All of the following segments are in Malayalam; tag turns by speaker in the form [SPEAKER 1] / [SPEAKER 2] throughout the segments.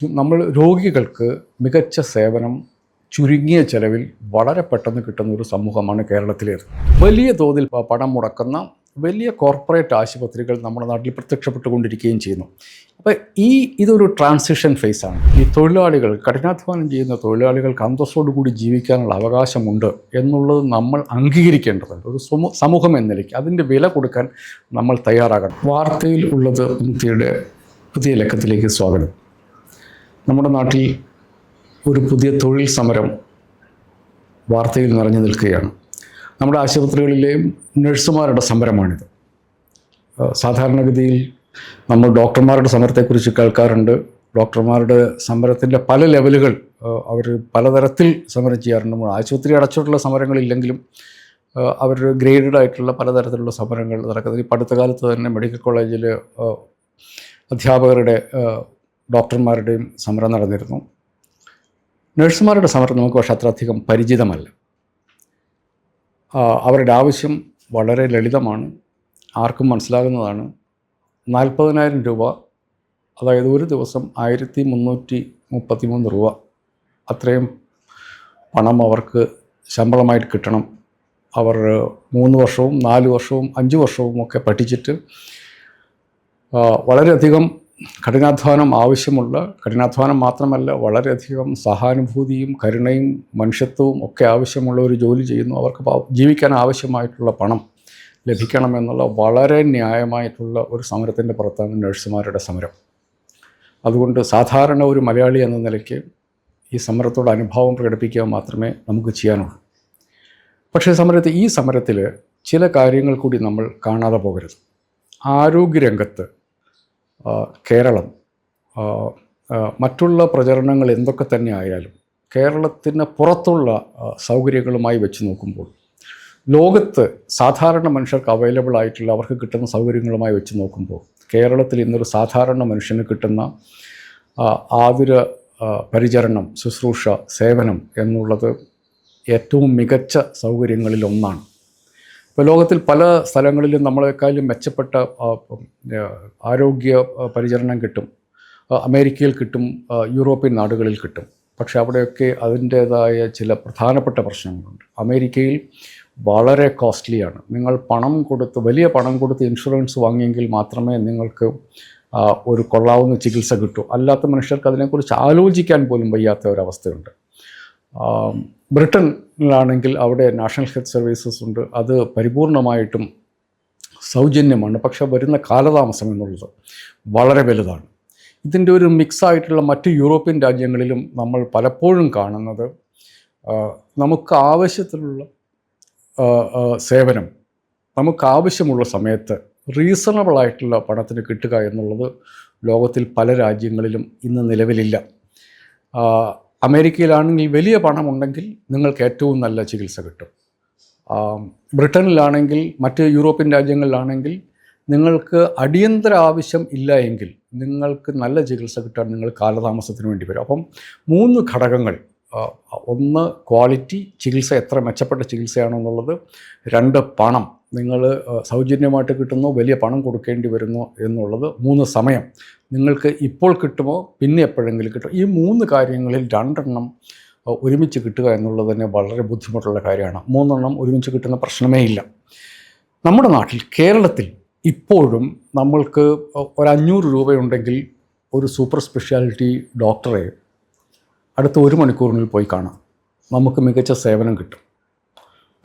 [SPEAKER 1] നമ്മൾ രോഗികൾക്ക് മികച്ച സേവനം ചുരുങ്ങിയ ചെലവിൽ വളരെ പെട്ടെന്ന് കിട്ടുന്ന ഒരു സമൂഹമാണ് കേരളത്തിലേത്. വലിയ തോതിൽ പണം മുടക്കുന്ന വലിയ കോർപ്പറേറ്റ് ആശുപത്രികൾ നമ്മുടെ നാട്ടിൽ പ്രത്യക്ഷപ്പെട്ടുകൊണ്ടിരിക്കുകയും ചെയ്യുന്നു. അപ്പോൾ ഇതൊരു ട്രാൻസിഷൻ ഫേസാണ്. ഈ തൊഴിലാളികൾ, കഠിനാധ്വാനം ചെയ്യുന്ന തൊഴിലാളികൾക്ക് അന്തസ്സോടുകൂടി ജീവിക്കാനുള്ള അവകാശമുണ്ട് എന്നുള്ളത് നമ്മൾ അംഗീകരിക്കേണ്ടതുണ്ട്. ഒരു സമൂഹം എന്ന നിലയ്ക്ക് അതിൻ്റെ വില കൊടുക്കാൻ നമ്മൾ തയ്യാറാകണം. വാർത്തയിൽ ഉള്ളത് മുക്തിയുടെ പുതിയ ലക്കത്തിലേക്ക് സ്വാഗതം. നമ്മുടെ നാട്ടിൽ ഒരു പുതിയ തൊഴിൽ സമരം വാർത്തയിൽ നിറഞ്ഞു നിൽക്കുകയാണ്. നമ്മുടെ ആശുപത്രികളിലെയും നഴ്സുമാരുടെ സമരമാണിത്. സാധാരണഗതിയിൽ നമ്മൾ ഡോക്ടർമാരുടെ സമരത്തെക്കുറിച്ച് കേൾക്കാറുണ്ട്. ഡോക്ടർമാരുടെ സമരത്തിൻ്റെ പല ലെവലുകൾ, അവർ പലതരത്തിൽ സമരം ചെയ്യാറുണ്ട്. ആശുപത്രി അടച്ചിട്ടുള്ള സമരങ്ങളില്ലെങ്കിലും അവർ ഗ്രേഡഡ് ആയിട്ടുള്ള പലതരത്തിലുള്ള സമരങ്ങൾ നടക്കുന്നത്. ഇപ്പോൾ അടുത്ത കാലത്ത് തന്നെ മെഡിക്കൽ കോളേജിൽ അധ്യാപകരുടെ ഡോക്ടർമാരുടെയും സമരം നടന്നിരുന്നു. നഴ്സുമാരുടെ സമരം നമുക്ക് പക്ഷേ അത്രയധികം പരിചിതമല്ല. അവരുടെ ആവശ്യം വളരെ ലളിതമാണ്, ആർക്കും മനസ്സിലാകുന്നതാണ്. 40,000 രൂപ, അതായത് ഒരു ദിവസം 1333 രൂപ, അത്രയും പണം അവർക്ക് ശമ്പളമായിട്ട് കിട്ടണം. അവർ 3 വർഷവും 4 വർഷവും 5 വർഷവും ഒക്കെ പഠിച്ചിട്ട് വളരെയധികം കഠിനാധ്വാനം ആവശ്യമുള്ള, കഠിനാധ്വാനം മാത്രമല്ല വളരെയധികം സഹാനുഭൂതിയും കരുണയും മനുഷ്യത്വവും ഒക്കെ ആവശ്യമുള്ള ഒരു ജോലി ചെയ്യുന്നു. അവർക്ക് ജീവിക്കാൻ ആവശ്യമായിട്ടുള്ള പണം ലഭിക്കണമെന്നുള്ള വളരെ ന്യായമായിട്ടുള്ള ഒരു സമരത്തിൻ്റെ പുറത്താണ് നഴ്സുമാരുടെ സമരം. അതുകൊണ്ട് സാധാരണ ഒരു മലയാളി എന്ന നിലയ്ക്ക് ഈ സമരത്തോട് അനുഭാവം പ്രകടിപ്പിക്കുക മാത്രമേ നമുക്ക് ചെയ്യാനുള്ളൂ. പക്ഷേ ഈ സമരത്തിൽ ചില കാര്യങ്ങൾ കൂടി നമ്മൾ കാണാതെ പോകരുത്. ആരോഗ്യരംഗത്ത് കേരളം മറ്റുള്ള പ്രചരണങ്ങൾ എന്തൊക്കെ തന്നെ ആയാലും കേരളത്തിന് പുറത്തുള്ള സൗകര്യങ്ങളുമായി വെച്ച് നോക്കുമ്പോൾ, ലോകത്ത് സാധാരണ മനുഷ്യർക്ക് അവൈലബിൾ ആയിട്ടുള്ള, അവർക്ക് കിട്ടുന്ന സൗകര്യങ്ങളുമായി വെച്ച് നോക്കുമ്പോൾ, കേരളത്തിൽ ഇന്നൊരു സാധാരണ മനുഷ്യന് കിട്ടുന്ന ആതുര പരിചരണം, ശുശ്രൂഷ, സേവനം എന്നുള്ളത് ഏറ്റവും മികച്ച സൗകര്യങ്ങളിലൊന്നാണ്. ഇപ്പോൾ ലോകത്തിൽ പല സ്ഥലങ്ങളിലും നമ്മളെക്കാളും മെച്ചപ്പെട്ട ആരോഗ്യ പരിചരണം കിട്ടും. അമേരിക്കയിൽ കിട്ടും, യൂറോപ്യൻ നാടുകളിൽ കിട്ടും. പക്ഷേ അവിടെയൊക്കെ അതിൻ്റേതായ ചില പ്രധാനപ്പെട്ട പ്രശ്നങ്ങളുണ്ട്. അമേരിക്കയിൽ വളരെ കോസ്റ്റ്ലിയാണ്. നിങ്ങൾ വലിയ പണം കൊടുത്ത് ഇൻഷുറൻസ് വാങ്ങിയെങ്കിൽ മാത്രമേ നിങ്ങൾക്ക് ഒരു കൊള്ളാവുന്ന ചികിത്സ കിട്ടൂ. അല്ലാത്ത മനുഷ്യർക്ക് അതിനെക്കുറിച്ച് ആലോചിക്കാൻ പോലും വയ്യാത്ത ഒരവസ്ഥയുണ്ട്. ബ്രിട്ടനിലാണെങ്കിൽ അവിടെ നാഷണൽ ഹെൽത്ത് സർവീസസ് ഉണ്ട്. അത് പരിപൂർണമായിട്ടും സൗജന്യമാണ്. പക്ഷേ വരുന്ന കാലതാമസം എന്നുള്ളത് വളരെ വലുതാണ്. ഇതിൻ്റെ ഒരു മിക്സായിട്ടുള്ള മറ്റ് യൂറോപ്യൻ രാജ്യങ്ങളിലും നമ്മൾ പലപ്പോഴും കാണുന്നത്, നമുക്ക് ആവശ്യത്തിലുള്ള സേവനം നമുക്ക് ആവശ്യമുള്ള സമയത്ത് റീസണബിളായിട്ടുള്ള പണത്തിന് കിട്ടുക എന്നുള്ളത് ലോകത്തിൽ പല രാജ്യങ്ങളിലും ഇന്ന് നിലവിലില്ല. അമേരിക്കയിലാണെങ്കിൽ വലിയ പണമുണ്ടെങ്കിൽ നിങ്ങൾക്ക് ഏറ്റവും നല്ല ചികിത്സ കിട്ടും. ബ്രിട്ടനിലാണെങ്കിൽ, മറ്റ് യൂറോപ്യൻ രാജ്യങ്ങളിലാണെങ്കിൽ നിങ്ങൾക്ക് അടിയന്തര ആവശ്യം ഇല്ല എങ്കിൽ നിങ്ങൾക്ക് നല്ല ചികിത്സ കിട്ടാൻ നിങ്ങൾ കാലതാമസത്തിന് വേണ്ടി വരും. അപ്പം 3 ഘടകങ്ങൾ: ഒന്ന് ക്വാളിറ്റി, ചികിത്സ എത്ര മെച്ചപ്പെട്ട ചികിത്സയാണെന്നുള്ളത്; 2 പണം, നിങ്ങൾ സൗജന്യമായിട്ട് കിട്ടുന്നു, വലിയ പണം കൊടുക്കേണ്ടി വരുന്നു എന്നുള്ളത്; 3 സമയം, നിങ്ങൾക്ക് ഇപ്പോൾ കിട്ടുമോ പിന്നെ എപ്പോഴെങ്കിലും കിട്ടും. ഈ 3 കാര്യങ്ങളിൽ 2 എണ്ണം ഒരുമിച്ച് കിട്ടുക എന്നുള്ളത് തന്നെ വളരെ ബുദ്ധിമുട്ടുള്ള കാര്യമാണ്. 3 എണ്ണം ഒരുമിച്ച് കിട്ടുന്ന പ്രശ്നമേ ഇല്ല. നമ്മുടെ നാട്ടിൽ, കേരളത്തിൽ ഇപ്പോഴും നമ്മൾക്ക് ഒരു 500 രൂപയുണ്ടെങ്കിൽ ഒരു സൂപ്പർ സ്പെഷ്യാലിറ്റി ഡോക്ടറെ അടുത്ത 1 മണിക്കൂറിനുള്ളിൽ പോയി കാണാം. നമുക്ക് മികച്ച സേവനം കിട്ടും.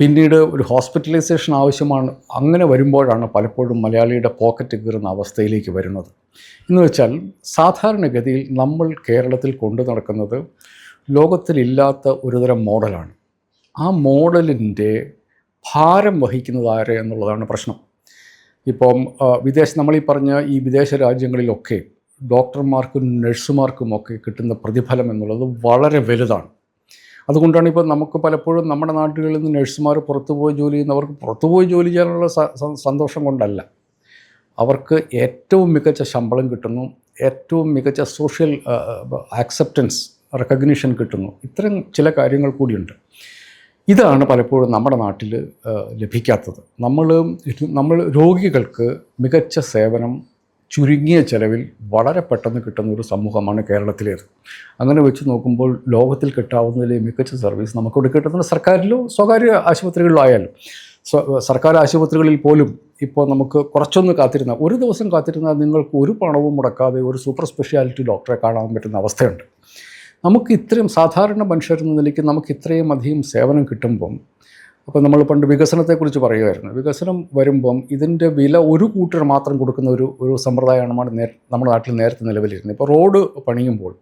[SPEAKER 1] പിന്നീട് ഒരു ഹോസ്പിറ്റലൈസേഷൻ ആവശ്യമാണ്. അങ്ങനെ വരുമ്പോഴാണ് പലപ്പോഴും മലയാളിയുടെ പോക്കറ്റ് കീറുന്ന അവസ്ഥയിലേക്ക് വരുന്നത്. എന്ന് വെച്ചാൽ, സാധാരണഗതിയിൽ നമ്മൾ കേരളത്തിൽ കൊണ്ടു നടക്കുന്നത് ലോകത്തിലില്ലാത്ത ഒരുതരം മോഡലാണ്. ആ മോഡലിൻ്റെ ഭാരം വഹിക്കുന്നത് ആര് എന്നുള്ളതാണ് പ്രശ്നം. ഇപ്പം നമ്മളീ പറഞ്ഞ ഈ വിദേശ രാജ്യങ്ങളിലൊക്കെ ഡോക്ടർമാർക്കും നഴ്സുമാർക്കുമൊക്കെ കിട്ടുന്ന പ്രതിഫലം എന്നുള്ളത് വളരെ വലുതാണ്. അതുകൊണ്ടാണ് ഇപ്പോൾ നമുക്ക് പലപ്പോഴും നമ്മുടെ നാട്ടുകളിൽ നിന്ന് നഴ്സുമാർ പുറത്തുപോയി ജോലി ചെയ്യുന്നവർക്ക് പുറത്തുപോയി ജോലി ചെയ്യാനുള്ള സന്തോഷം കൊണ്ടല്ല, അവർക്ക് ഏറ്റവും മികച്ച ശമ്പളം കിട്ടുന്നു, ഏറ്റവും മികച്ച സോഷ്യൽ ആക്സെപ്റ്റൻസ്, റെക്കഗ്നിഷൻ കിട്ടുന്നു. ഇത്തരം ചില കാര്യങ്ങൾ കൂടിയുണ്ട്. ഇതാണ് പലപ്പോഴും നമ്മുടെ നാട്ടിൽ ലഭിക്കാത്തത്. നമ്മൾ രോഗികൾക്ക് മികച്ച സേവനം ചുരുങ്ങിയ ചെലവിൽ വളരെ പെട്ടെന്ന് കിട്ടുന്ന ഒരു സമൂഹമാണ് കേരളത്തിലേത്. അങ്ങനെ വെച്ച് നോക്കുമ്പോൾ ലോകത്തിൽ കിട്ടാവുന്നതിലെ മികച്ച സർവീസ് നമുക്കിവിടെ കിട്ടുന്നത് സർക്കാരിലോ സ്വകാര്യ ആശുപത്രികളിലോ ആയാലും. സർക്കാർ ആശുപത്രികളിൽ പോലും ഇപ്പോൾ നമുക്ക് കുറച്ചൊന്ന് കാത്തിരുന്നാൽ, ഒരു ദിവസം കാത്തിരുന്നാൽ നിങ്ങൾക്ക് ഒരു പണവും മുടക്കാതെ ഒരു സൂപ്പർ സ്പെഷ്യാലിറ്റി ഡോക്ടറെ കാണാൻ പറ്റുന്ന അവസ്ഥയുണ്ട്. നമുക്ക് ഇത്രയും സാധാരണ മനുഷ്യരെന്ന നിലയ്ക്ക് നമുക്ക് ഇത്രയും അധികം സേവനം കിട്ടുമ്പം, അപ്പോൾ നമ്മൾ പണ്ട് വികസനത്തെക്കുറിച്ച് പറയുമായിരുന്നു. വികസനം വരുമ്പം ഇതിൻ്റെ വില ഒരു കൂട്ടർ മാത്രം കൊടുക്കുന്ന ഒരു സമ്പ്രദായമാണ് നമ്മുടെ നാട്ടിൽ നേരത്തെ നിലവിലിരുന്നത്. ഇപ്പോൾ റോഡ് പണിയുമ്പോൾ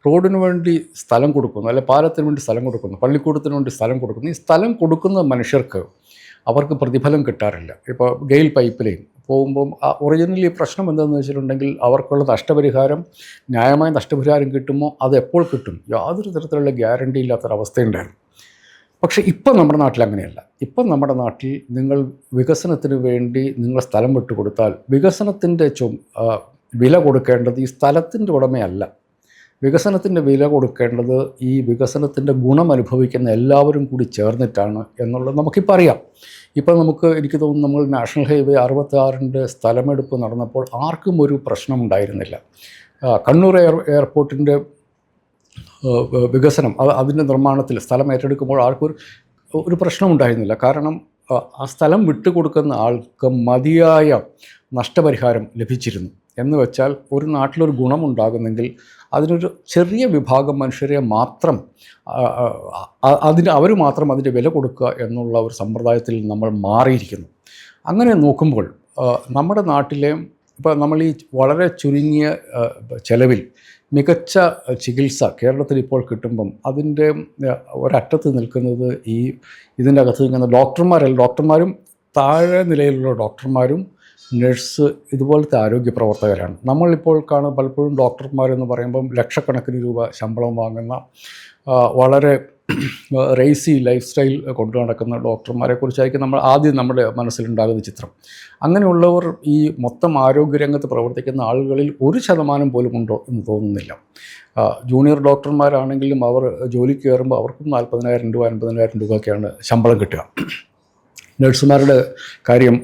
[SPEAKER 1] റോഡിന് വേണ്ടി സ്ഥലം കൊടുക്കുന്നു, അല്ലെങ്കിൽ പാലത്തിന് വേണ്ടി സ്ഥലം കൊടുക്കുന്നു, പള്ളിക്കൂടത്തിന് വേണ്ടി സ്ഥലം കൊടുക്കുന്നു. ഈ സ്ഥലം കൊടുക്കുന്ന മനുഷ്യർക്ക് അവർക്ക് പ്രതിഫലം കിട്ടാറില്ല. ഇപ്പോൾ ഗെയിൽ പൈപ്പ് ലൈൻ പോകുമ്പം ഒറിജിനലി പ്രശ്നം എന്താണെന്ന് വെച്ചിട്ടുണ്ടെങ്കിൽ അവർക്കുള്ള നഷ്ടപരിഹാരം, ന്യായമായ നഷ്ടപരിഹാരം കിട്ടുമോ അത് എപ്പോൾ കിട്ടും, യാതൊരു തരത്തിലുള്ള ഗ്യാരണ്ടി ഇല്ലാത്തൊരവസ്ഥയുണ്ടായിരുന്നു. പക്ഷേ ഇപ്പം നമ്മുടെ നാട്ടിൽ അങ്ങനെയല്ല. ഇപ്പം നമ്മുടെ നാട്ടിൽ നിങ്ങൾ വികസനത്തിന് വേണ്ടി നിങ്ങൾ സ്ഥലം വിട്ടുകൊടുത്താൽ വികസനത്തിൻ്റെ വില കൊടുക്കേണ്ടത് ഈ സ്ഥലത്തിൻ്റെ ഉടമയല്ല. വികസനത്തിൻ്റെ വില കൊടുക്കേണ്ടത് ഈ വികസനത്തിൻ്റെ ഗുണം അനുഭവിക്കുന്ന എല്ലാവരും കൂടി ചേർന്നിട്ടാണ് എന്നുള്ളത് നമുക്കിപ്പോൾ അറിയാം. ഇപ്പം എനിക്ക് തോന്നുന്നു നമ്മൾ നാഷണൽ ഹൈവേ 66 സ്ഥലമെടുപ്പ് നടന്നപ്പോൾ ആർക്കും ഒരു പ്രശ്നമുണ്ടായിരുന്നില്ല. കണ്ണൂർ എയർപോർട്ടിൻ്റെ വികസനം അതിൻ്റെ നിർമ്മാണത്തിൽ സ്ഥലം ഏറ്റെടുക്കുമ്പോൾ ആർക്കൊരു പ്രശ്നമുണ്ടായിരുന്നില്ല. കാരണം ആ സ്ഥലം വിട്ടുകൊടുക്കുന്ന ആൾക്ക് മതിയായ നഷ്ടപരിഹാരം ലഭിച്ചിരുന്നു. എന്ന് വെച്ചാൽ ഒരു നാട്ടിലൊരു ഗുണമുണ്ടാകുന്നെങ്കിൽ അതിനൊരു ചെറിയ വിഭാഗം മനുഷ്യരെ മാത്രം അവർ മാത്രം അതിൻ്റെ വില കൊടുക്കുക എന്നുള്ള ഒരു സമ്പ്രദായത്തിൽ നമ്മൾ മാറിയിരിക്കുന്നു. അങ്ങനെ നോക്കുമ്പോൾ നമ്മുടെ നാട്ടിലെ ഇപ്പോൾ നമ്മൾ ഈ വളരെ ചുരുങ്ങിയ ചെലവിൽ മികച്ച ചികിത്സ കേരളത്തിൽ ഇപ്പോൾ കിട്ടുമ്പം അതിൻ്റെ ഒരറ്റത്ത് നിൽക്കുന്നത് ഇതിൻ്റെ അകത്ത് നിൽക്കുന്ന ഡോക്ടർമാരും താഴെ നിലയിലുള്ള ഡോക്ടർമാരും നഴ്സ് ഇതുപോലത്തെ ആരോഗ്യ പ്രവർത്തകരാണ്. നമ്മളിപ്പോൾ പലപ്പോഴും ഡോക്ടർമാരെന്ന് പറയുമ്പം ലക്ഷക്കണക്കിന് രൂപ ശമ്പളം വാങ്ങുന്ന വളരെ റേസി ലൈഫ് സ്റ്റൈൽ കൊണ്ടു നടക്കുന്ന ഡോക്ടർമാരെക്കുറിച്ചായിരിക്കും നമ്മുടെ മനസ്സിലുണ്ടാകുന്ന ചിത്രം. അങ്ങനെയുള്ളവർ ഈ മൊത്തം ആരോഗ്യരംഗത്ത് പ്രവർത്തിക്കുന്ന ആളുകളിൽ 1% പോലും ഉണ്ടോ എന്ന് തോന്നുന്നില്ല. ജൂനിയർ ഡോക്ടർമാരാണെങ്കിലും അവർ ജോലിക്ക് കയറുമ്പോൾ അവർക്കും 40,000 രൂപ 50,000 രൂപയൊക്കെയാണ് ശമ്പളം കിട്ടുക. നഴ്സുമാരുടെ കാര്യം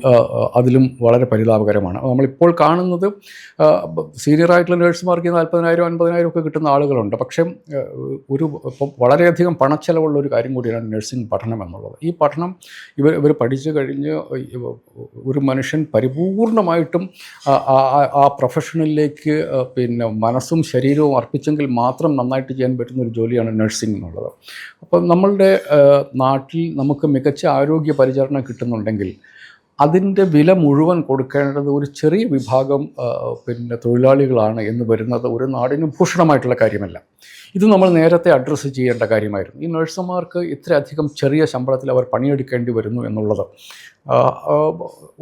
[SPEAKER 1] അതിലും വളരെ പരിതാപകരമാണ്. നമ്മളിപ്പോൾ കാണുന്നത് സീനിയറായിട്ടുള്ള നഴ്സുമാർക്ക് 40,000 50,000 ഒക്കെ കിട്ടുന്ന ആളുകളുണ്ട്. പക്ഷേ ഇപ്പം വളരെയധികം പണച്ചെലവുള്ള ഒരു കാര്യം കൂടിയാണ് നഴ്സിംഗ് പഠനം എന്നുള്ളത്. ഈ പഠനം ഇവർ പഠിച്ചു കഴിഞ്ഞ് ഒരു മനുഷ്യൻ പരിപൂർണമായിട്ടും ആ പ്രൊഫഷനിലേക്ക് മനസ്സും ശരീരവും അർപ്പിച്ചെങ്കിൽ മാത്രം നന്നായിട്ട് ചെയ്യാൻ പറ്റുന്ന ഒരു ജോലിയാണ് നഴ്സിംഗ് എന്നുള്ളത്. അപ്പം നമ്മളുടെ നാട്ടിൽ നമുക്ക് മികച്ച ആരോഗ്യ പരിചരണം കിട്ടുന്നുണ്ടെങ്കിൽ അതിൻ്റെ വില മുഴുവൻ കൊടുക്കേണ്ടത് ഒരു ചെറിയ വിഭാഗം തൊഴിലാളികളാണ് എന്ന് വരുന്നത് ഒരു നാടിന് ഭൂഷണമായിട്ടുള്ള കാര്യമല്ല. ഇത് നമ്മൾ നേരത്തെ അഡ്രസ്സ് ചെയ്യേണ്ട കാര്യമായിരുന്നു. ഈ നഴ്സുമാർക്ക് ഇത്രയധികം ചെറിയ ശമ്പളത്തിൽ അവർ പണിയെടുക്കേണ്ടി വരുന്നു എന്നുള്ളത്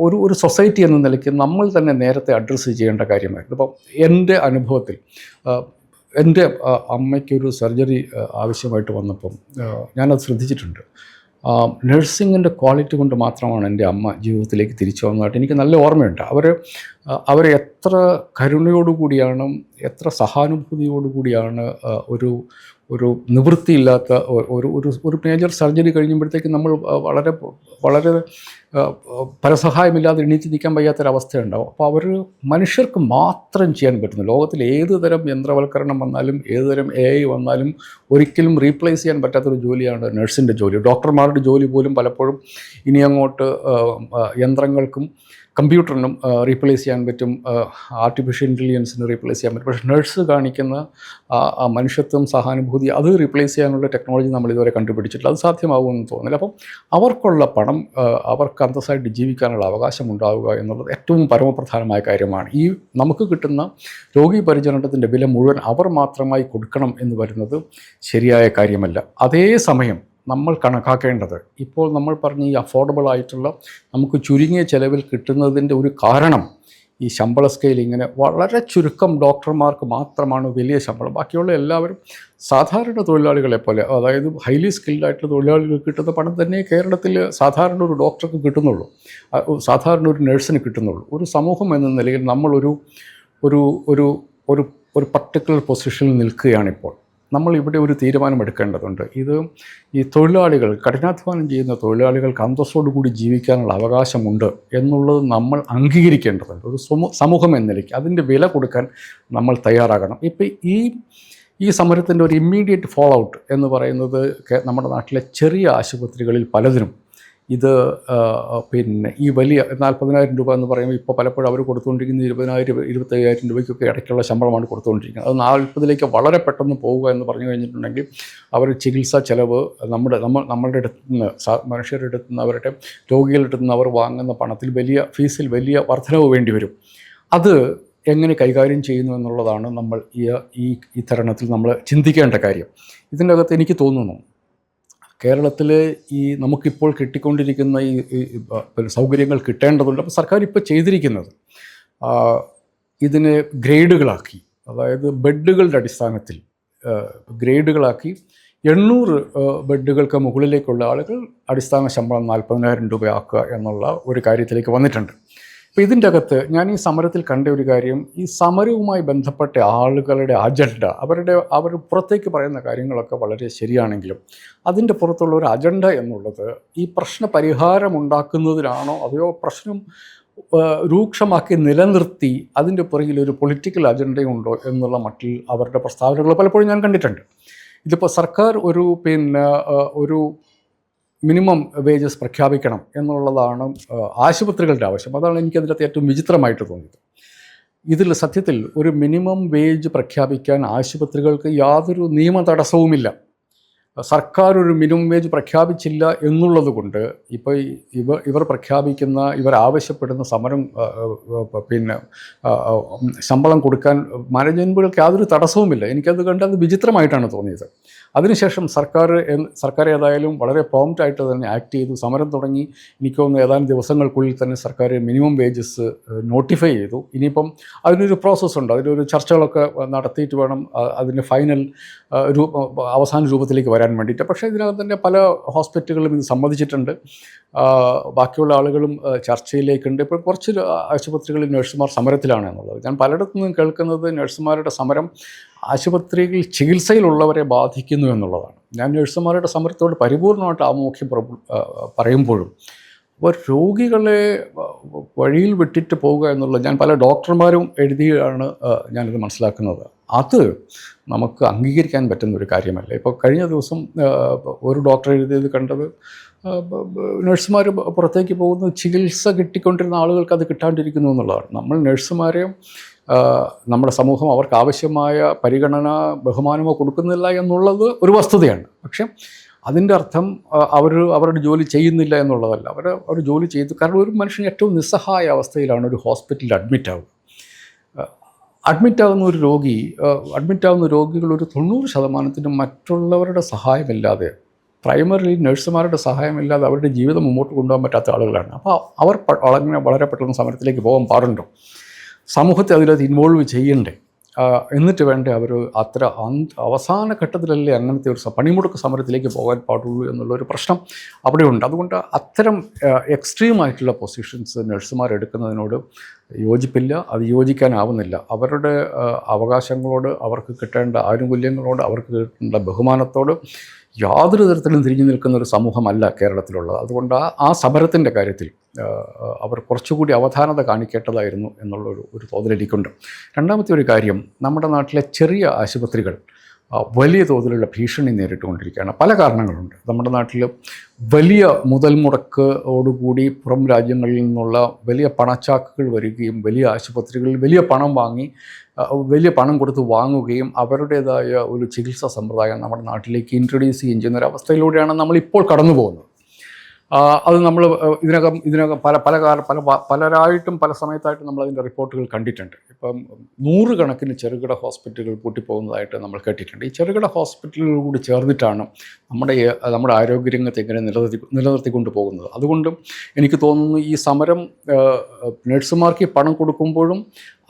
[SPEAKER 1] ഒരു സൊസൈറ്റി എന്ന നിലയ്ക്ക് നമ്മൾ തന്നെ നേരത്തെ അഡ്രസ്സ് ചെയ്യേണ്ട കാര്യമായിരുന്നു. ഇപ്പം എൻ്റെ അനുഭവത്തിൽ എൻ്റെ അമ്മയ്ക്കൊരു സർജറി ആവശ്യമായിട്ട് വന്നപ്പം ഞാനത് ശ്രദ്ധിച്ചിട്ടുണ്ട്. നഴ്സിങ്ങിൻ്റെ ക്വാളിറ്റി കൊണ്ട് മാത്രമാണ് എൻ്റെ അമ്മ ജീവിതത്തിലേക്ക് തിരിച്ചു വന്നതായിട്ട് എനിക്ക് നല്ല ഓർമ്മയുണ്ട്. അവർ എത്ര കരുണയോടുകൂടിയാണ്, എത്ര സഹാനുഭൂതിയോടുകൂടിയാണ് ഒരു നിവൃത്തിയില്ലാത്ത ഒരു മേജർ സർജറി കഴിയുമ്പോഴത്തേക്ക് നമ്മൾ വളരെ പരസഹായമില്ലാതെ എണീറ്റ് നിൽക്കാൻ വയ്യാത്തൊരവസ്ഥയുണ്ടാവും. അപ്പോൾ മനുഷ്യർക്ക് മാത്രം ചെയ്യാൻ പറ്റുന്നു. ലോകത്തിൽ ഏത് തരം യന്ത്രവൽക്കരണം വന്നാലും ഏതുതരം AI വന്നാലും ഒരിക്കലും റീപ്ലേസ് ചെയ്യാൻ പറ്റാത്തൊരു ജോലിയാണ് നഴ്സിൻ്റെ ജോലി. ഡോക്ടർമാരുടെ ജോലി പോലും പലപ്പോഴും ഇനി അങ്ങോട്ട് യന്ത്രങ്ങൾക്കും കമ്പ്യൂട്ടറിനും റീപ്ലേസ് ചെയ്യാൻ പറ്റും, ആർട്ടിഫിഷ്യൽ ഇൻ്റലിജൻസിന് റീപ്ലേസ് ചെയ്യാൻ പറ്റും. പക്ഷേ നഴ്സ് കാണിക്കുന്ന മനുഷ്യത്വം, സഹാനുഭൂതി അത് റീപ്ലേസ് ചെയ്യാനുള്ള ടെക്നോളജി നമ്മളിതുവരെ കണ്ടുപിടിച്ചിട്ടില്ല. അത് സാധ്യമാകുമെന്ന് തോന്നുന്നില്ല. അപ്പം അവർക്കുള്ള പണം, അവർക്ക് അന്തസ്സായിട്ട് ജീവിക്കാനുള്ള അവകാശം ഉണ്ടാവുക എന്നുള്ളത് ഏറ്റവും പരമപ്രധാനമായ കാര്യമാണ്. നമുക്ക് കിട്ടുന്ന രോഗി പരിചരണത്തിൻ്റെ വില മുഴുവൻ അവർ മാത്രമായി കൊടുക്കണം എന്ന് വരുന്നത് ശരിയായ കാര്യമല്ല. അതേസമയം നമ്മൾ കണക്കാക്കേണ്ടത് ഇപ്പോൾ നമ്മൾ പറഞ്ഞ ഈ അഫോർഡബിൾ ആയിട്ടുള്ള നമുക്ക് ചുരുങ്ങിയ ചിലവിൽ കിട്ടുന്നതിൻ്റെ ഒരു കാരണം ഈ ശമ്പള സ്കെയിൽ ഇങ്ങനെ വളരെ ചുരുക്കം ഡോക്ടർമാർക്ക് മാത്രമാണ് വലിയ ശമ്പളം. ബാക്കിയുള്ള എല്ലാവരും സാധാരണ തൊഴിലാളികളെ പോലെ, അതായത് ഹൈലി സ്കിൽഡ് ആയിട്ടുള്ള തൊഴിലാളികൾക്ക് കിട്ടുന്ന പണം തന്നെ കേരളത്തിൽ സാധാരണ ഒരു ഡോക്ടർക്ക് കിട്ടുന്നുള്ളൂ, സാധാരണ ഒരു നഴ്സിന് കിട്ടുന്നുള്ളൂ. ഒരു സമൂഹം എന്ന നിലയിൽ നമ്മളൊരു ഒരു ഒരു ഒരു പർട്ടിക്കുലർ പൊസിഷനിൽ നിൽക്കുകയാണിപ്പോൾ. നമ്മൾ ഇവിടെ ഒരു തീരുമാനമെടുക്കേണ്ടതുണ്ട്. ഇത് ഈ തൊഴിലാളികൾ, കഠിനാധ്വാനം ചെയ്യുന്ന തൊഴിലാളികൾക്ക് അന്തസ്സോടുകൂടി ജീവിക്കാനുള്ള അവകാശമുണ്ട് എന്നുള്ളത് നമ്മൾ അംഗീകരിക്കേണ്ടതുണ്ട്. ഒരു സമൂഹം എന്ന നിലയ്ക്ക് അതിൻ്റെ വില കൊടുക്കാൻ നമ്മൾ തയ്യാറാകണം. ഇപ്പം ഈ സമരത്തിൻ്റെ ഒരു ഇമ്മീഡിയറ്റ് ഫോൾ ഔട്ട് എന്ന് പറയുന്നത് നമ്മുടെ നാട്ടിലെ ചെറിയ ആശുപത്രികളിൽ പലതിനും ഇത് പിന്നെ ഈ വലിയ 40,000 രൂപ എന്ന് പറയുമ്പോൾ ഇപ്പോൾ പലപ്പോഴും അവർ കൊടുത്തുകൊണ്ടിരിക്കുന്ന 20,000 25,000 രൂപയ്ക്കൊക്കെ ഇടയ്ക്കുള്ള ശമ്പളമാണ് കൊടുത്തുകൊണ്ടിരിക്കുന്നത്. അത് 40ലേക്ക് വളരെ പെട്ടെന്ന് പോവുക എന്ന് പറഞ്ഞു കഴിഞ്ഞിട്ടുണ്ടെങ്കിൽ അവർ ചികിത്സാ ചെലവ് നമ്മളുടെ അടുത്ത് നിന്ന് മനുഷ്യരുടെ അടുത്ത് നിന്ന് അവരുടെ രോഗികളുടെ അടുത്ത് നിന്ന് അവർ വാങ്ങുന്ന പണത്തിൽ ഫീസിൽ വലിയ വർധനവ് വേണ്ടി വരും. അത് എങ്ങനെ കൈകാര്യം ചെയ്യുന്നു എന്നുള്ളതാണ് നമ്മൾ ഈ തരുണത്തിൽ നമ്മൾ ചിന്തിക്കേണ്ട കാര്യം. ഇതിൻ്റെ അകത്ത് എനിക്ക് തോന്നുന്നു കേരളത്തിൽ നമുക്കിപ്പോൾ കിട്ടിക്കൊണ്ടിരിക്കുന്ന സൗകര്യങ്ങൾ കിട്ടേണ്ടതുണ്ട്. അപ്പോൾ സർക്കാർ ഇപ്പോൾ ചെയ്തിരിക്കുന്നത് ഇതിനെ ഗ്രേഡുകളാക്കി, അതായത് ബെഡുകളുടെ അടിസ്ഥാനത്തിൽ ഗ്രേഡുകളാക്കി 800 ബെഡുകൾക്ക് മുകളിലേക്കുള്ള ആളുകൾ അടിസ്ഥാന ശമ്പളം 40,000 രൂപയാക്കുക എന്നുള്ള ഒരു കാര്യത്തിലേക്ക് വന്നിട്ടുണ്ട്. അപ്പോൾ ഇതിൻ്റെ അകത്ത് ഞാൻ ഈ സമരത്തിൽ കണ്ട ഒരു കാര്യം, ഈ സമരവുമായി ബന്ധപ്പെട്ട ആളുകളുടെ അജണ്ട, അവർ പുറത്തേക്ക് പറയുന്ന കാര്യങ്ങളൊക്കെ വളരെ ശരിയാണെങ്കിലും അതിൻ്റെ പുറത്തുള്ള ഒരു അജണ്ട എന്നുള്ളത് ഈ പ്രശ്ന പരിഹാരം ഉണ്ടാക്കുന്നതിനാണോ അതെയോ പ്രശ്നം രൂക്ഷമാക്കി നിലനിർത്തി അതിൻ്റെ പുറകിൽ ഒരു പൊളിറ്റിക്കൽ അജണ്ടയുണ്ടോ എന്നുള്ള മട്ടിൽ അവരുടെ പ്രസ്താവനകൾ പലപ്പോഴും ഞാൻ കണ്ടിട്ടുണ്ട്. ഇതിപ്പോൾ സർക്കാർ ഒരു മിനിമം വേജസ് പ്രഖ്യാപിക്കണം എന്നുള്ളതാണ് ആശുപത്രികളുടെ ആവശ്യം. അതാണ് എനിക്കതിനകത്ത് ഏറ്റവും വിചിത്രമായിട്ട് തോന്നിയത്. ഇതിൽ സത്യത്തിൽ ഒരു മിനിമം വേജ് പ്രഖ്യാപിക്കാൻ ആശുപത്രികൾക്ക് യാതൊരു നിയമ തടസ്സവുമില്ല. സർക്കാർ ഒരു മിനിമം വേജ് പ്രഖ്യാപിച്ചില്ല എന്നുള്ളത് കൊണ്ട് ഇപ്പോൾ ഇവർ ആവശ്യപ്പെടുന്ന സമരം ശമ്പളം കൊടുക്കാൻ മാനേജ്മെൻറ്റുകൾക്ക് യാതൊരു തടസ്സവുമില്ല. എനിക്കത് കണ്ട് അത് വിചിത്രമായിട്ടാണ് തോന്നിയത്. അതിനുശേഷം സർക്കാർ ഏതായാലും വളരെ പ്രോംപ്റ്റായിട്ട് തന്നെ ആക്ട് ചെയ്തു. സമരം തുടങ്ങി എനിക്ക് തോന്നുന്നു ഏതാനും ദിവസങ്ങൾക്കുള്ളിൽ തന്നെ സർക്കാർ മിനിമം വേജസ് നോട്ടിഫൈ ചെയ്തു. ഇനിയിപ്പം അതിനൊരു പ്രോസസ്സുണ്ട്, അതിനൊരു ചർച്ചകളൊക്കെ നടത്തിയിട്ട് വേണം അതിൻ്റെ ഫൈനൽ അവസാന രൂപത്തിലേക്ക് വരാൻ വേണ്ടിയിട്ട്. പക്ഷേ ഇതിനകത്ത് തന്നെ പല ഹോസ്പിറ്റലുകളും ഇത് സമ്മതിച്ചിട്ടുണ്ട്, ബാക്കിയുള്ള ആളുകളും ചർച്ചയിലേക്കുണ്ട്. ഇപ്പോൾ കുറച്ച് ആശുപത്രികളിൽ നഴ്സുമാർ സമരത്തിലാണ് എന്നുള്ളത് ഞാൻ പലയിടത്തു നിന്നും കേൾക്കുന്നത്. നഴ്സുമാരുടെ സമരം ആശുപത്രിയിൽ ചികിത്സയിലുള്ളവരെ ബാധിക്കുന്നു എന്നുള്ളതാണ്. ഞാൻ നഴ്സുമാരുടെ സമരത്തോട് പരിപൂർണമായിട്ട് ആമുഖ്യം പറയുമ്പോഴും അപ്പോൾ രോഗികളെ വഴിയിൽ വിട്ടിട്ട് പോവുക എന്നുള്ളത് ഞാൻ പല ഡോക്ടർമാരും എഴുതിയാണ് ഞാനിത് മനസ്സിലാക്കുന്നത്. അത് നമുക്ക് അംഗീകരിക്കാൻ പറ്റുന്ന ഒരു കാര്യമല്ല. ഇപ്പോൾ കഴിഞ്ഞ ദിവസം ഒരു ഡോക്ടർ എഴുതിയത് കണ്ടത്, നഴ്സുമാർ പുറത്തേക്ക് പോകുന്ന ചികിത്സ കിട്ടിക്കൊണ്ടിരുന്ന ആളുകൾക്ക് അത് കിട്ടാണ്ടിരിക്കുന്നു എന്നുള്ളതാണ്. നമ്മൾ നഴ്സുമാരെ നമ്മുടെ സമൂഹം അവർക്ക് ആവശ്യമായ പരിഗണന ബഹുമാനമോ കൊടുക്കുന്നില്ല എന്നുള്ളത് ഒരു വസ്തുതയാണ്. പക്ഷേ അതിൻ്റെ അർത്ഥം അവരുടെ ജോലി ചെയ്യുന്നില്ല എന്നുള്ളതല്ല. അവർ ജോലി ചെയ്തു. കാരണം ഒരു മനുഷ്യൻ ഏറ്റവും നിസ്സഹായ അവസ്ഥയിലാണ് ഒരു ഹോസ്പിറ്റലിൽ അഡ്മിറ്റാകുന്ന രോഗികൾ ഒരു 90% മറ്റുള്ളവരുടെ സഹായമില്ലാതെ, പ്രൈമറി നഴ്സുമാരുടെ സഹായമില്ലാതെ അവരുടെ ജീവിതം മുമ്പോട്ട് കൊണ്ടുപോകാൻ പറ്റാത്ത ആളുകളാണ്. അപ്പോൾ അവർ വളരെ പെട്ടെന്ന് സമരത്തിലേക്ക് പോകാൻ പാടുണ്ടോ? സമൂഹത്തെ അതിലത് ഇൻവോൾവ് ചെയ്യണ്ടേ? എന്നിട്ട് വേണ്ടേ അവർ അവസാന ഘട്ടത്തിലല്ലേ അങ്ങനത്തെ ഒരു പണിമുടക്ക് സമരത്തിലേക്ക് പോകാൻ പാടുള്ളൂ എന്നുള്ളൊരു പ്രശ്നം അവിടെയുണ്ട്. അതുകൊണ്ട് അത്തരം എക്സ്ട്രീമായിട്ടുള്ള പൊസിഷൻസ് നഴ്സുമാർ എടുക്കുന്നതിനോട് യോജിപ്പില്ല, അത് യോജിക്കാനാവുന്നില്ല. അവരുടെ അവകാശങ്ങളോട്, അവർക്ക് കിട്ടേണ്ട ആനുകൂല്യങ്ങളോട്, അവർക്ക് കിട്ടേണ്ട ബഹുമാനത്തോട് യാതൊരു തരത്തിലും തിരിഞ്ഞു നിൽക്കുന്ന ഒരു സമൂഹമല്ല കേരളത്തിലുള്ളത്. അതുകൊണ്ട് ആ സമരത്തിൻ്റെ കാര്യത്തിൽ അവർ കുറച്ചുകൂടി അവധാനത കാണിക്കേണ്ടതായിരുന്നു എന്നുള്ളൊരു തോന്നൽ എനിക്കുണ്ട്. രണ്ടാമത്തെ ഒരു കാര്യം, നമ്മുടെ നാട്ടിലെ ചെറിയ ആശുപത്രികൾ വലിയ തോതിലുള്ള ഭീഷണി നേരിട്ടുകൊണ്ടിരിക്കുകയാണ്. പല കാരണങ്ങളുണ്ട്. നമ്മുടെ നാട്ടിൽ വലിയ മുതൽ മുടക്കോടുകൂടി പുറം രാജ്യങ്ങളിൽ നിന്നുള്ള വലിയ പണച്ചാക്കുകൾ വരികയും വലിയ ആശുപത്രികളിൽ വലിയ പണം കൊടുത്ത് വാങ്ങുകയും അവരുടേതായ ഒരു ചികിത്സാ സമ്പ്രദായം നമ്മുടെ നാട്ടിലേക്ക് ഇൻട്രൊഡ്യൂസ് ചെയ്യുന്നൊരവസ്ഥയിലൂടെയാണ് നമ്മളിപ്പോൾ കടന്നു പോകുന്നത്. അത് നമ്മൾ ഇതിനകം പലരായിട്ടും പല സമയത്തായിട്ടും നമ്മളതിൻ്റെ റിപ്പോർട്ടുകൾ കണ്ടിട്ടുണ്ട്. ഇപ്പം 100 കണക്കിന് ചെറുകിട ഹോസ്പിറ്റലുകൾ പൂട്ടിപ്പോകുന്നതായിട്ട് നമ്മൾ കേട്ടിട്ടുണ്ട്. ഈ ചെറുകിട ഹോസ്പിറ്റലുകൾ കൂടി ചേർന്നിട്ടാണ് നമ്മുടെ ആരോഗ്യരംഗത്തെ ഇങ്ങനെ നിലനിർത്തിക്കൊണ്ട് പോകുന്നത്. അതുകൊണ്ടും എനിക്ക് തോന്നുന്നു ഈ സമരം നഴ്സുമാർക്ക് പണം കൊടുക്കുമ്പോഴും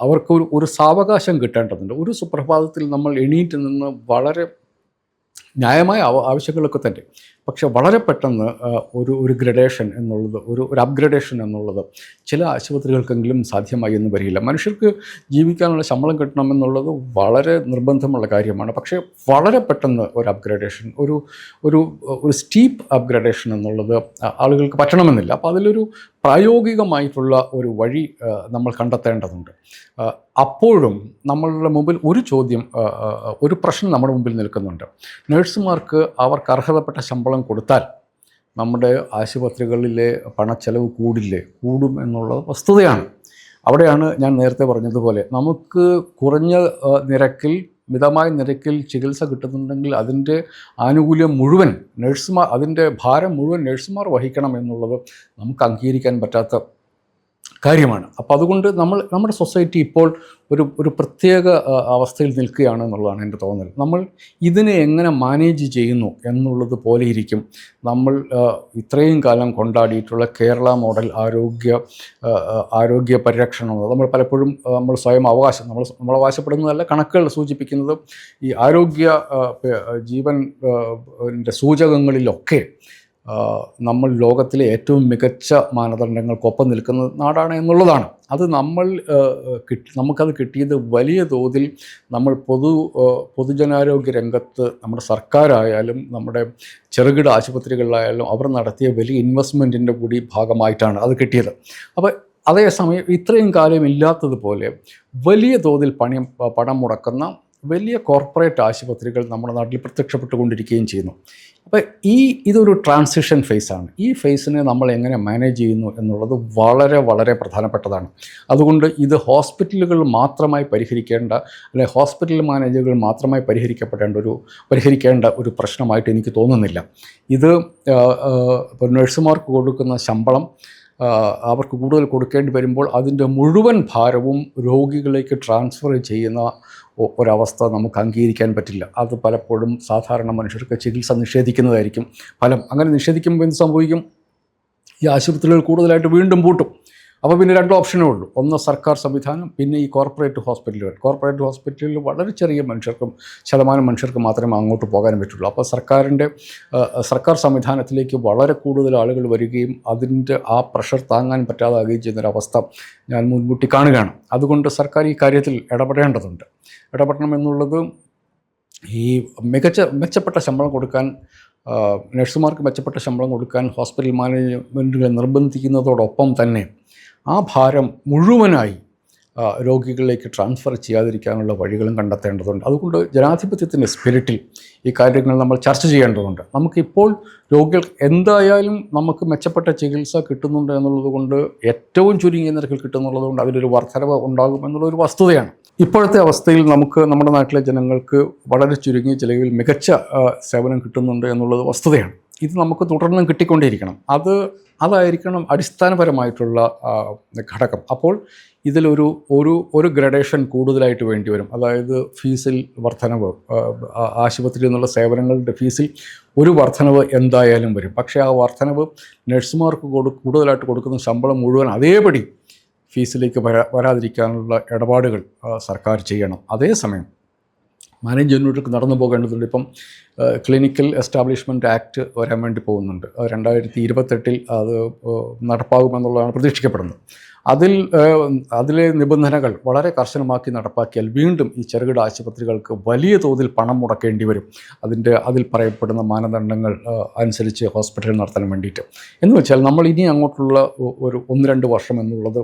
[SPEAKER 1] അവർക്ക് ഒരു സാവകാശം കിട്ടേണ്ടതുണ്ട്. ഒരു സുപ്രഭാതത്തിൽ നമ്മൾ എണീറ്റ് നിന്ന് വളരെ ന്യായമായ ആവശ്യങ്ങളൊക്കെ തന്നെ. പക്ഷെ വളരെ പെട്ടെന്ന് ഒരു ഗ്രഡേഷൻ എന്നുള്ളത്, ഒരു അപ്ഗ്രഡേഷൻ എന്നുള്ളത് ചില ആശുപത്രികൾക്കെങ്കിലും സാധ്യമായി എന്ന് വരില്ല. മനുഷ്യർക്ക് ജീവിക്കാനുള്ള ശമ്പളം കിട്ടണമെന്നുള്ളത് വളരെ നിർബന്ധമുള്ള കാര്യമാണ്. പക്ഷേ വളരെ പെട്ടെന്ന് ഒരു അപ്ഗ്രഡേഷൻ, ഒരു ഒരു ഒരു സ്റ്റീപ്പ് അപ്ഗ്രഡേഷൻ എന്നുള്ളത് ആളുകൾക്ക് പറ്റണമെന്നില്ല. അപ്പോൾ അതിലൊരു പ്രായോഗികമായിട്ടുള്ള ഒരു വഴി നമ്മൾ കണ്ടെത്തേണ്ടതുണ്ട്. അപ്പോഴും നമ്മളുടെ മുമ്പിൽ ഒരു ചോദ്യം, ഒരു പ്രശ്നം നമ്മുടെ മുമ്പിൽ നിൽക്കുന്നുണ്ട്. നഴ്സുമാർക്ക് അവർക്ക് അർഹതപ്പെട്ട ശമ്പളം കൊടുത്താൽ നമ്മുടെ ആശുപത്രികളിലെ പണച്ചെലവ് കൂടും എന്നുള്ളത് വസ്തുതയാണ്. അവിടെയാണ് ഞാൻ നേരത്തെ പറഞ്ഞതുപോലെ നമുക്ക് കുറഞ്ഞ നിരക്കിൽ, മിതമായ നിരക്കിൽ ചികിത്സ കിട്ടുന്നുണ്ടെങ്കിൽ അതിൻ്റെ ആനുകൂല്യം മുഴുവൻ അതിൻ്റെ ഭാരം മുഴുവൻ നഴ്സുമാർ വഹിക്കണം എന്നുള്ളത് നമുക്ക് അംഗീകരിക്കാൻ പറ്റാത്ത കാര്യമാണ്. അപ്പോൾ അതുകൊണ്ട് നമ്മുടെ സൊസൈറ്റി ഇപ്പോൾ ഒരു പ്രത്യേക അവസ്ഥയിൽ നിൽക്കുകയാണ് എന്നുള്ളതാണ് എൻ്റെ തോന്നൽ. നമ്മൾ ഇതിനെ എങ്ങനെ മാനേജ് ചെയ്യുന്നു എന്നുള്ളത് പോലെ ഇരിക്കും നമ്മൾ ഇത്രയും കാലം കൊണ്ടാടിയിട്ടുള്ള കേരള മോഡൽ ആരോഗ്യ പരിരക്ഷണം. നമ്മൾ പലപ്പോഴും സ്വയം നമ്മൾ അവകാശപ്പെടുന്നതല്ല, കണക്കുകൾ സൂചിപ്പിക്കുന്നത് ഈ ജീവൻ സൂചകങ്ങളിലൊക്കെ നമ്മൾ ലോകത്തിലെ ഏറ്റവും മികച്ച മാനദണ്ഡങ്ങൾക്കൊപ്പം നിൽക്കുന്ന നാടാണ് എന്നുള്ളതാണ്. അത് നമുക്കത് കിട്ടിയത് വലിയ തോതിൽ നമ്മൾ പൊതുജനാരോഗ്യ രംഗത്ത് നമ്മുടെ സർക്കാരായാലും നമ്മുടെ ചെറുകിട ആശുപത്രികളിലായാലും അവർ നടത്തിയ വലിയ ഇൻവെസ്റ്റ്മെൻറ്റിൻ്റെ കൂടി ഭാഗമായിട്ടാണ് അത് കിട്ടിയത്. അപ്പോൾ അതേസമയം ഇത്രയും കാലം ഇല്ലാത്തതുപോലെ വലിയ തോതിൽ പണം മുടക്കുന്ന വലിയ കോർപ്പറേറ്റ് ആശുപത്രികൾ നമ്മുടെ നാട്ടിൽ പ്രത്യക്ഷപ്പെട്ടുകൊണ്ടിരിക്കുകയും ചെയ്യുന്നു. അപ്പോൾ ഇതൊരു ട്രാൻസിഷൻ ഫേസാണ്. ഈ ഫേസിനെ നമ്മൾ എങ്ങനെ മാനേജ് ചെയ്യുന്നു എന്നുള്ളത് വളരെ വളരെ പ്രധാനപ്പെട്ടതാണ്. അതുകൊണ്ട് ഇത് ഹോസ്പിറ്റലുകൾ മാത്രമായി പരിഹരിക്കേണ്ട, അല്ലെങ്കിൽ ഹോസ്പിറ്റൽ മാനേജറുകൾ മാത്രമായി പരിഹരിക്കേണ്ട ഒരു പ്രശ്നമായിട്ട് എനിക്ക് തോന്നുന്നില്ല. ഇത് ഇപ്പോൾ നഴ്സുമാർക്ക് കൊടുക്കുന്ന ശമ്പളം അവർക്ക് കൂടുതൽ കൊടുക്കേണ്ടി വരുമ്പോൾ അതിൻ്റെ മുഴുവൻ ഭാരവും രോഗികളിലേക്ക് ട്രാൻസ്ഫർ ചെയ്യുന്ന ഒരവസ്ഥ നമുക്ക് അംഗീകരിക്കാൻ പറ്റില്ല. അത് പലപ്പോഴും സാധാരണ മനുഷ്യർക്ക് ചികിത്സ നിഷേധിക്കുന്നതായിരിക്കും ഫലം. അങ്ങനെ നിഷേധിക്കുമ്പോൾ എന്ത് സംഭവിക്കും? ഈ ആശുപത്രികൾ കൂടുതലായിട്ട് വീണ്ടും പൂട്ടും. അപ്പോൾ പിന്നെ രണ്ട് ഓപ്ഷനേ ഉള്ളൂ. ഒന്ന് സർക്കാർ സംവിധാനം, പിന്നെ ഈ കോർപ്പറേറ്റ് ഹോസ്പിറ്റലുകളിൽ വളരെ ചെറിയ ശതമാനം മനുഷ്യർക്ക് മാത്രമേ അങ്ങോട്ട് പോകാൻ പറ്റുള്ളൂ. അപ്പോൾ സർക്കാർ സംവിധാനത്തിലേക്ക് വളരെ കൂടുതൽ ആളുകൾ വരികയും അതിൻ്റെ ആ പ്രഷർ താങ്ങാൻ പറ്റാതാകുകയും ചെയ്യുന്നൊരവസ്ഥ ഞാൻ മുൻകൂട്ടി കാണുകയാണ്. അതുകൊണ്ട് സർക്കാർ ഈ കാര്യത്തിൽ ഇടപെടണമെന്നുള്ളത് ഈ മെച്ചപ്പെട്ട ശമ്പളം കൊടുക്കാൻ, നഴ്സുമാർക്ക് മെച്ചപ്പെട്ട ശമ്പളം കൊടുക്കാൻ ഹോസ്പിറ്റൽ മാനേജ്മെൻറ്റുകളെ നിർബന്ധിക്കുന്നതോടൊപ്പം തന്നെ ആ ഭാരം മുഴുവനായി രോഗികളിലേക്ക് ട്രാൻസ്ഫർ ചെയ്യാതിരിക്കാനുള്ള വഴികളും കണ്ടെത്തേണ്ടതുണ്ട്. അതുകൊണ്ട് ജനാധിപത്യത്തിൻ്റെ സ്പിരിറ്റിൽ ഈ കാര്യങ്ങൾ നമ്മൾ ചർച്ച ചെയ്യേണ്ടതുണ്ട്. നമുക്കിപ്പോൾ രോഗികൾ എന്തായാലും നമുക്ക് മെച്ചപ്പെട്ട ചികിത്സ കിട്ടുന്നുണ്ട് എന്നുള്ളത് കൊണ്ട്, ഏറ്റവും ചുരുങ്ങിയ നിരക്കിൽ കിട്ടുന്നുള്ളത് കൊണ്ട് അതിലൊരു വർധനവ് ഉണ്ടാകും എന്നുള്ളൊരു വസ്തുതയാണ്. ഇപ്പോഴത്തെ അവസ്ഥയിൽ നമ്മുടെ നാട്ടിലെ ജനങ്ങൾക്ക് വളരെ ചുരുങ്ങിയ ചിലവിൽ മികച്ച സേവനം കിട്ടുന്നുണ്ട് എന്നുള്ളത് വസ്തുതയാണ്. ഇത് നമുക്ക് തുടർന്നും കിട്ടിക്കൊണ്ടേയിരിക്കണം. അതായിരിക്കണം അടിസ്ഥാനപരമായിട്ടുള്ള ഘടകം. അപ്പോൾ ഇതിലൊരു ഗ്രഡേഷൻ കൂടുതലായിട്ട് വേണ്ടി വരും. അതായത് ഫീസിൽ വർധനവ്, ആശുപത്രി എന്നുള്ള സേവനങ്ങളുടെ ഫീസിൽ ഒരു വർധനവ് എന്തായാലും വരും. പക്ഷേ ആ വർധനവ് നഴ്സുമാർക്ക് കൂടുതലായിട്ട് കൊടുക്കുന്ന ശമ്പളം മുഴുവൻ അതേപടി ഫീസിലേക്ക് വരാതിരിക്കാനുള്ള ഇടപാടുകൾ സർക്കാർ ചെയ്യണം. അതേസമയം മാനേജ്മെൻറ്റുകൾക്ക് നടന്നു പോകേണ്ടതുണ്ട്. ഇപ്പം ക്ലിനിക്കൽ എസ്റ്റാബ്ലിഷ്മെൻറ്റ് ആക്ട് വരാൻ വേണ്ടി പോകുന്നുണ്ട്. 2028 അത് നടപ്പാകുമെന്നുള്ളതാണ് പ്രതീക്ഷിക്കപ്പെടുന്നത്. അതിലെ നിബന്ധനകൾ വളരെ കർശനമാക്കി നടപ്പാക്കിയാൽ വീണ്ടും ഈ ചെറുകിട ആശുപത്രികൾക്ക് വലിയ തോതിൽ പണം മുടക്കേണ്ടി വരും. അതിൽ പറയപ്പെടുന്ന മാനദണ്ഡങ്ങൾ അനുസരിച്ച് ഹോസ്പിറ്റൽ നടത്താൻ വേണ്ടിയിട്ട്. എന്ന് വെച്ചാൽ നമ്മൾ ഇനി അങ്ങോട്ടുള്ള ഒരു 1-2 വർഷം എന്നുള്ളത്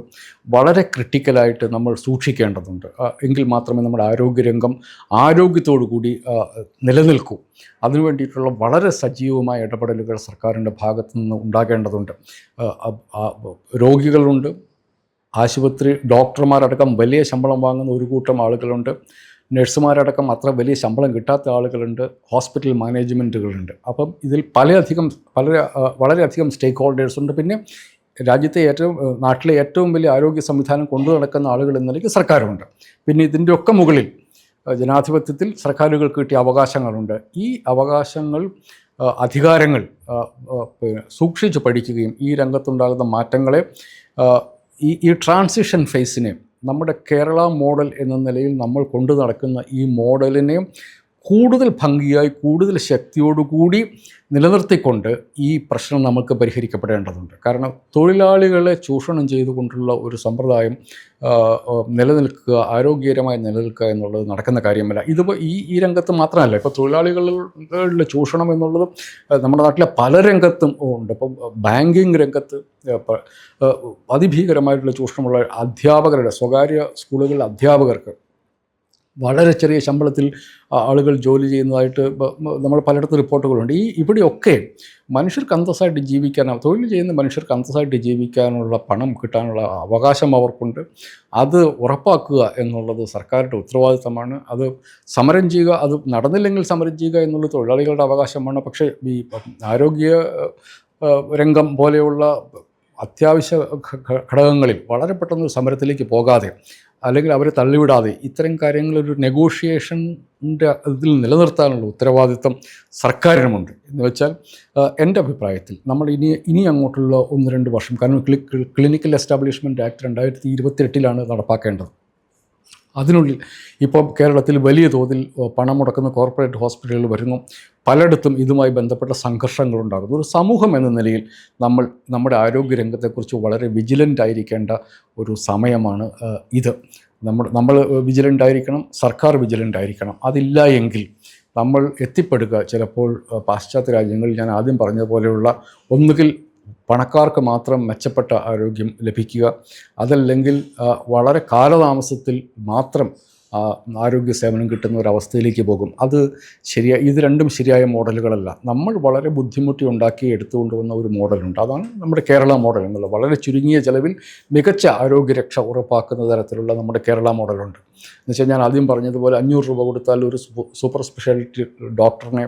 [SPEAKER 1] വളരെ ക്രിട്ടിക്കലായിട്ട് നമ്മൾ സൂക്ഷിക്കേണ്ടതുണ്ട്. എങ്കിൽ മാത്രമേ നമ്മുടെ ആരോഗ്യരംഗം ആരോഗ്യത്തോടു കൂടി നിലനിൽക്കൂ. അതിനു വേണ്ടിയിട്ടുള്ള വളരെ സജീവമായ ഇടപെടലുകൾ സർക്കാരിൻ്റെ ഭാഗത്തു നിന്ന് ഉണ്ടാകേണ്ടതുണ്ട്. രോഗികളുണ്ട്, ഡോക്ടർമാരടക്കം വലിയ ശമ്പളം വാങ്ങുന്ന ഒരു കൂട്ടം ആളുകളുണ്ട്, നഴ്സുമാരടക്കം അത്ര വലിയ ശമ്പളം കിട്ടാത്ത ആളുകളുണ്ട്, ഹോസ്പിറ്റൽ മാനേജ്മെൻറ്റുകളുണ്ട്. അപ്പം ഇതിൽ വളരെയധികം സ്റ്റേക്ക് ഹോൾഡേഴ്സ് ഉണ്ട്. പിന്നെ നാട്ടിലെ ഏറ്റവും വലിയ ആരോഗ്യ സംവിധാനം കൊണ്ടു നടക്കുന്ന ആളുകൾ എന്ന നിലയ്ക്ക് സർക്കാരുണ്ട്. പിന്നെ ഇതിൻ്റെയൊക്കെ മുകളിൽ ജനാധിപത്യത്തിൽ സർക്കാരുകൾക്ക് കിട്ടിയ അവകാശങ്ങളുണ്ട്. ഈ അവകാശങ്ങൾ, അധികാരങ്ങൾ സൂക്ഷിച്ച് പഠിക്കുകയും ഈ രംഗത്തുണ്ടാകുന്ന മാറ്റങ്ങളെ, ഈ ട്രാൻസിഷൻ ഫേസിനെ, നമ്മുടെ കേരള മോഡൽ എന്ന നിലയിൽ നമ്മൾ കൊണ്ടു നടക്കുന്ന ഈ മോഡലിനെ കൂടുതൽ ഭംഗിയായി കൂടുതൽ ശക്തിയോടുകൂടി നിലനിർത്തിക്കൊണ്ട് ഈ പ്രശ്നം നമുക്ക് പരിഹരിക്കപ്പെടേണ്ടതുണ്ട്. കാരണം തൊഴിലാളികളെ ചൂഷണം ചെയ്തുകൊണ്ടുള്ള ഒരു സമ്പ്രദായം നിലനിൽക്കുക, ആരോഗ്യകരമായി നിലനിൽക്കുക എന്നുള്ളത് നടക്കുന്ന കാര്യമല്ല. ഇതിപ്പോൾ ഈ രംഗത്ത് മാത്രമല്ല, ഇപ്പോൾ തൊഴിലാളികളുടെ ചൂഷണം എന്നുള്ളത് നമ്മുടെ നാട്ടിലെ പല രംഗത്തും ഉണ്ട്. ഇപ്പം ബാങ്കിങ് രംഗത്ത് അതിഭീകരമായിട്ടുള്ള ചൂഷണമുള്ള അധ്യാപകരുടെ, സ്വകാര്യ സ്കൂളുകളിലെ അധ്യാപകർക്ക് വളരെ ചെറിയ ശമ്പളത്തിൽ ആളുകൾ ജോലി ചെയ്യുന്നതായിട്ട് നമ്മൾ പലയിടത്തും റിപ്പോർട്ടുകളുണ്ട്. ഇവിടെയൊക്കെ മനുഷ്യർക്ക് അന്തസ്സായിട്ട് ജീവിക്കാനാണ്, തൊഴിൽ ചെയ്യുന്ന മനുഷ്യർക്ക് അന്തസ്സായിട്ട് ജീവിക്കാനുള്ള പണം കിട്ടാനുള്ള അവകാശം അവർക്കുണ്ട്. അത് ഉറപ്പാക്കുക എന്നുള്ളത് സർക്കാരിൻ്റെ ഉത്തരവാദിത്തമാണ്. അത് സമരം ചെയ്യുക, അത് നടന്നില്ലെങ്കിൽ സമരം ചെയ്യുക എന്നുള്ളത് തൊഴിലാളികളുടെ അവകാശമാണ്. പക്ഷേ ഈ ആരോഗ്യ രംഗം പോലെയുള്ള അത്യാവശ്യ ഘടകങ്ങളിൽ വളരെ പെട്ടെന്ന് സമരത്തിലേക്ക് പോകാതെ, അല്ലെങ്കിൽ അവരെ തള്ളിവിടാതെ ഇത്തരം കാര്യങ്ങളൊരു നെഗോഷിയേഷൻ്റെ ഇതിൽ നിലനിർത്താനുള്ള ഉത്തരവാദിത്വം സർക്കാരിനുമുണ്ട്. എന്ന് വെച്ചാൽ എൻ്റെ അഭിപ്രായത്തിൽ നമ്മൾ ഇനി അങ്ങോട്ടുള്ള 1-2 വർഷം, കാരണം ക്ലിനിക്കൽ എസ്റ്റാബ്ലിഷ്മെൻറ്റ് ആക്ട് 2028 നടപ്പാക്കേണ്ടത്. അതിനുള്ളിൽ ഇപ്പോൾ കേരളത്തിൽ വലിയ തോതിൽ പണം മുടക്കുന്ന കോർപ്പറേറ്റ് ഹോസ്പിറ്റലുകൾ വരുന്നു. പലയിടത്തും ഇതുമായി ബന്ധപ്പെട്ട സംഘർഷങ്ങളുണ്ടാകുന്നു. ഒരു സമൂഹം എന്ന നിലയിൽ നമ്മുടെ ആരോഗ്യരംഗത്തെക്കുറിച്ച് വളരെ വിജിലൻ്റ് ആയിരിക്കേണ്ട ഒരു സമയമാണ് ഇത്. നമ്മൾ വിജിലൻ്റ് ആയിരിക്കണം, സർക്കാർ വിജിലൻ്റ് ആയിരിക്കണം. അതില്ല എങ്കിൽ നമ്മൾ എത്തിപ്പെടുക ചിലപ്പോൾ പാശ്ചാത്യ രാജ്യങ്ങളിൽ ഞാൻ ആദ്യം പറഞ്ഞതുപോലെയുള്ള ഒന്നുകിൽ പണക്കാർക്ക് മാത്രം മെച്ചപ്പെട്ട ആരോഗ്യം ലഭിക്കുക, അതല്ലെങ്കിൽ വളരെ കാലതാമസത്തിൽ മാത്രം ആരോഗ്യ സേവനം കിട്ടുന്ന ഒരവസ്ഥയിലേക്ക് പോകും. ഇത് രണ്ടും ശരിയായ മോഡലുകളല്ല. നമ്മൾ വളരെ ബുദ്ധിമുട്ടി ഉണ്ടാക്കി എടുത്തുകൊണ്ടുവന്ന ഒരു മോഡലുണ്ട്. അതാണ് നമ്മുടെ കേരള മോഡൽ എന്നുള്ളത്. വളരെ ചുരുങ്ങിയ ചെലവിൽ മികച്ച ആരോഗ്യരക്ഷ ഉറപ്പാക്കുന്ന തരത്തിലുള്ള നമ്മുടെ കേരള മോഡലുണ്ട്. എന്നുവെച്ചാൽ ഞാൻ ആദ്യം പറഞ്ഞതുപോലെ 500 രൂപ കൊടുത്താൽ ഒരു സൂപ്പർ സ്പെഷ്യാലിറ്റി ഡോക്ടറിനെ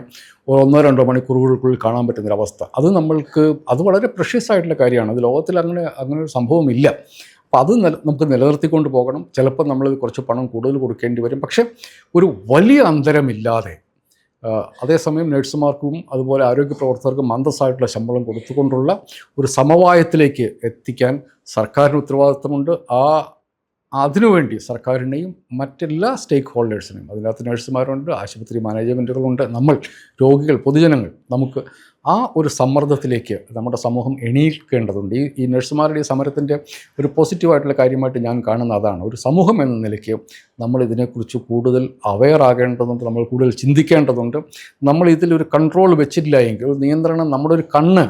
[SPEAKER 1] 1-2 മണിക്കൂറുകൾക്കുള്ളിൽ കാണാൻ പറ്റുന്നൊരവസ്ഥ. അത് വളരെ പ്രഷ്യസ് ആയിട്ടുള്ള കാര്യമാണ്. അത് ലോകത്തിൽ അങ്ങനെ ഒരു സംഭവമില്ല. അപ്പോൾ അത് നമുക്ക് നിലനിർത്തിക്കൊണ്ട് പോകണം. ചിലപ്പോൾ നമ്മൾ കുറച്ച് പണം കൂടുതൽ കൊടുക്കേണ്ടി വരും, പക്ഷേ ഒരു വലിയ അന്തരമില്ലാതെ, അതേസമയം നഴ്സുമാർക്കും അതുപോലെ ആരോഗ്യ പ്രവർത്തകർക്കും അന്തസ്സായിട്ടുള്ള ശമ്പളം കൊടുത്തുകൊണ്ടുള്ള ഒരു സമവായത്തിലേക്ക് എത്തിക്കാൻ സർക്കാരിന് ഉത്തരവാദിത്തമുണ്ട്. അതിനുവേണ്ടി സർക്കാരിനെയും മറ്റെല്ലാ സ്റ്റേക്ക് ഹോൾഡേഴ്സിനെയും, അതിനകത്ത് നഴ്സുമാരുണ്ട്, ആശുപത്രി മാനേജ്മെൻറ്റുകളുണ്ട്, നമ്മൾ രോഗികൾ, പൊതുജനങ്ങൾ, നമുക്ക് ആ ഒരു സമ്മർദ്ദത്തിലേക്ക് നമ്മുടെ സമൂഹം എണീക്കേണ്ടതുണ്ട്. ഈ നഴ്സുമാരുടെ ഈ സമരത്തിൻ്റെ ഒരു പോസിറ്റീവായിട്ടുള്ള കാര്യമായിട്ട് ഞാൻ കാണുന്ന അതാണ്. ഒരു സമൂഹം എന്ന നിലയ്ക്ക് നമ്മൾ ഇതിനെക്കുറിച്ച് കൂടുതൽ അവെയർ ആകേണ്ടതുണ്ട്, നമ്മൾ കൂടുതൽ ചിന്തിക്കേണ്ടതുണ്ട്. നമ്മൾ ഇതിലൊരു കൺട്രോൾ വെച്ചില്ല എങ്കിൽ, ഒരു നിയന്ത്രണം, നമ്മുടെ ഒരു കണ്ണ്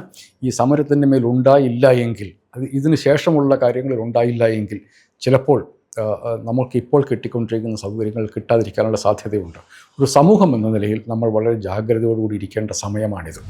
[SPEAKER 1] ഈ സമരത്തിൻ്റെ മേൽ ഉണ്ടായില്ല എങ്കിൽ, ഇതിന് ശേഷമുള്ള കാര്യങ്ങളിൽ ഉണ്ടായില്ല എങ്കിൽ ചിലപ്പോൾ നമുക്കിപ്പോൾ കിട്ടിക്കൊണ്ടിരിക്കുന്ന സൗകര്യങ്ങൾ കിട്ടാതിരിക്കാനുള്ള സാധ്യതയുണ്ട്. ഒരു സമൂഹം എന്ന നിലയിൽ നമ്മൾ വളരെ ജാഗ്രതയോടുകൂടി ഇരിക്കേണ്ട സമയമാണിത്.